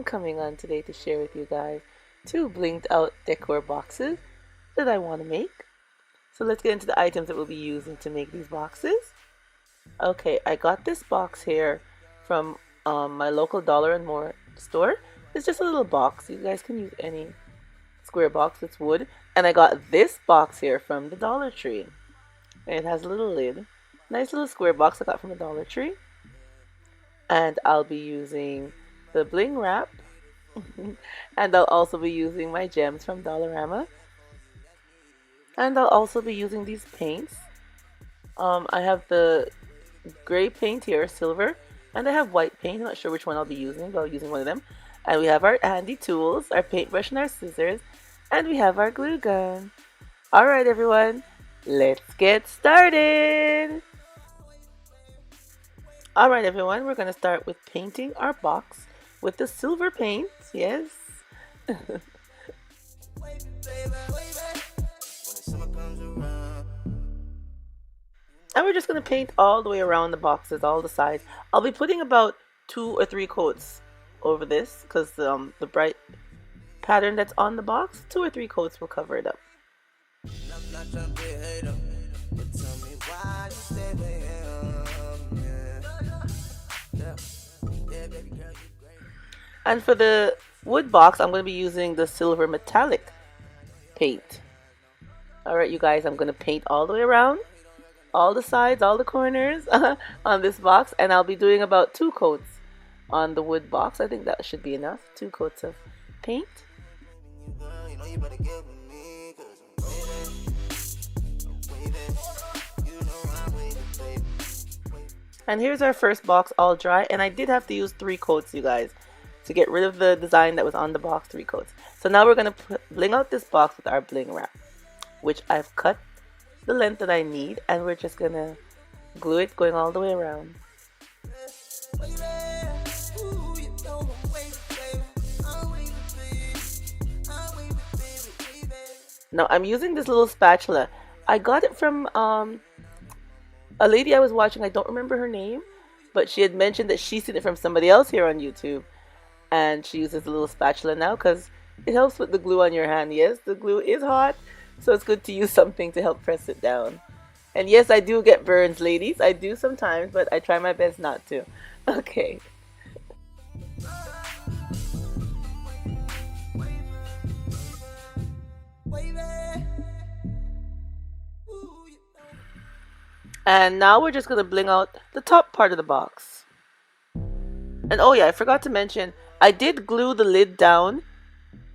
coming on today to share with you guys two blinged out decor boxes that I want to make. So let's get into the items that we'll be using to make these boxes. Okay, I got this box here from my local Dollar and More store. It's just a little box. You guys can use any square box. It's wood. And I got this box here from the Dollar Tree. And it has a little lid. Nice little square box I got from the Dollar Tree. And I'll be using the bling wrap. And I'll also be using my gems from Dollarama. And I'll also be using these paints. I have the gray paint here, silver, and I have white paint. I'm not sure which one I'll be using, but I'll be using one of them. And we have our handy tools, our paintbrush and our scissors, and we have our glue gun. Alright everyone, let's get started! Alright everyone, we're going to start with painting our box with the silver paint, yes. And we're just going to paint all the way around the boxes, all the sides. I'll be putting about 2 or 3 coats over this because the bright pattern that's on the box, 2 or 3 coats will cover it up. And for the wood box, I'm going to be using the silver metallic paint. Alright you guys, I'm going to paint all the way around, all the sides, all the corners on this box, and I'll be doing about 2 coats on the wood box. I think that should be enough, 2 coats of paint. And here's our first box all dry, and I did have to use 3 coats, you guys, to get rid of the design that was on the box, 3 coats. So now we're going to bling out this box with our bling wrap, which I've cut the length that I need, and we're just going to glue it going all the way around. Now I'm using this little spatula. I got it from a lady I was watching. I don't remember her name, but she had mentioned that she seen it from somebody else here on YouTube, and she uses a little spatula now because it helps with the glue on your hand. Yes, the glue is hot, so it's good to use something to help press it down. And yes, I do get burns, ladies. I do sometimes, but I try my best not to. Okay. And now we're just going to bling out the top part of the box. And oh yeah, I forgot to mention, I did glue the lid down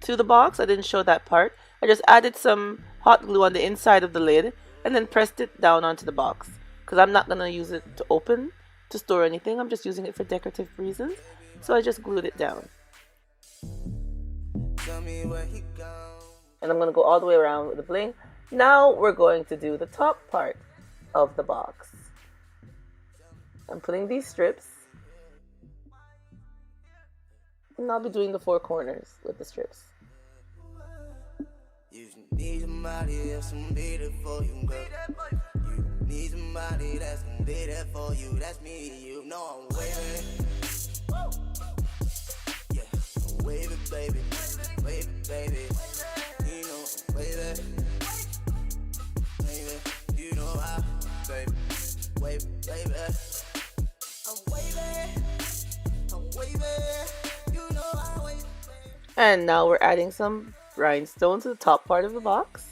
to the box. I didn't show that part. I just added some hot glue on the inside of the lid and then pressed it down onto the box. Because I'm not going to use it to open, to store anything. I'm just using it for decorative reasons. So I just glued it down. And I'm going to go all the way around with the bling. Now we're going to do the top part of the box. I'm putting these strips, and I'll be doing the 4 corners with the strips. You need somebody that's gonna be there for you, girl. You need somebody that's gonna be there for you. That's me, you know I'm waving. Yeah, wave it, baby. Wave it, baby. You know I'm waving. Baby, you know I. Baby, wave, baby. I'm waving, you know I wave. And now we're adding some rhinestones to the top part of the box.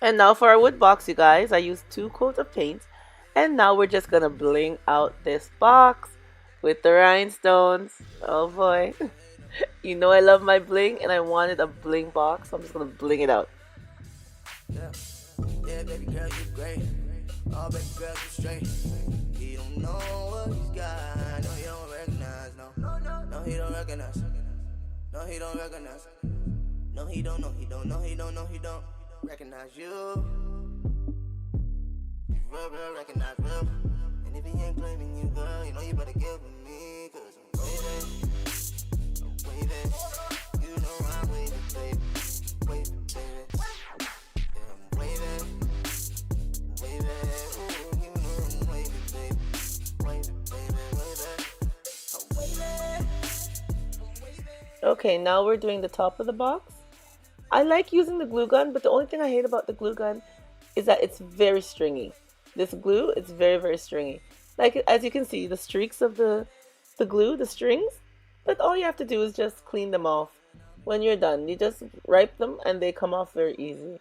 And now for our wood box, you guys, I used 2 coats of paint. And now we're just gonna bling out this box with the rhinestones. Oh boy. You know I love my bling, and I wanted a bling box, so I'm just gonna bling it out. Yeah, baby girl, you great. Oh, baby girl, you straight. He don't know what he's got. No, he don't recognize. No, he don't recognize. No, he don't recognize. No, he don't recognize you. Real, recognize real. And if he ain't claiming you, girl, you know you better give him me. Cause I'm waiting. You know I'm waiting, baby. Okay, now we're doing the top of the box. I like using the glue gun, but the only thing I hate about the glue gun is that it's very stringy. This glue, it's very stringy. Like, as you can see, the streaks of the glue, the strings, but all you have to do is just clean them off. When you're done, you just wipe them and they come off very easy.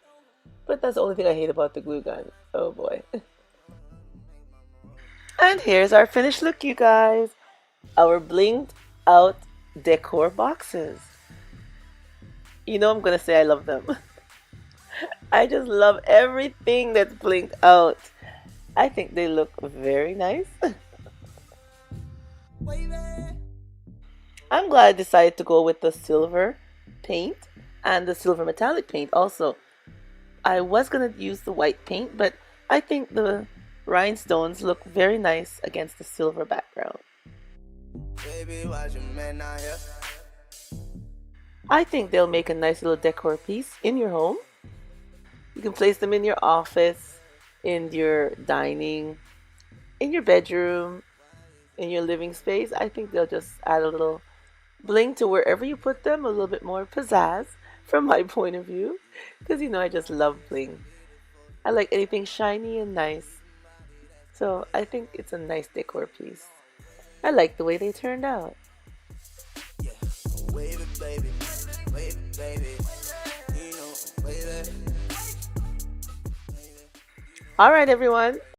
But that's the only thing I hate about the glue gun. Oh boy. And here's our finished look, you guys. Our blinged out decor boxes. You know I'm gonna say I love them. I just love everything that's blinked out. I think they look very nice. I'm glad I decided to go with the silver paint and the silver metallic paint also. I was going to use the white paint, but I think the rhinestones look very nice against the silver background. I think they'll make a nice little decor piece in your home. You can place them in your office, in your dining, in your bedroom, in your living space. I think they'll just add a little bling to wherever you put them, a little bit more pizzazz from my point of view, because you know I just love bling. I like anything shiny and nice, so I think it's a nice decor piece. I like the way they turned out. Alright everyone,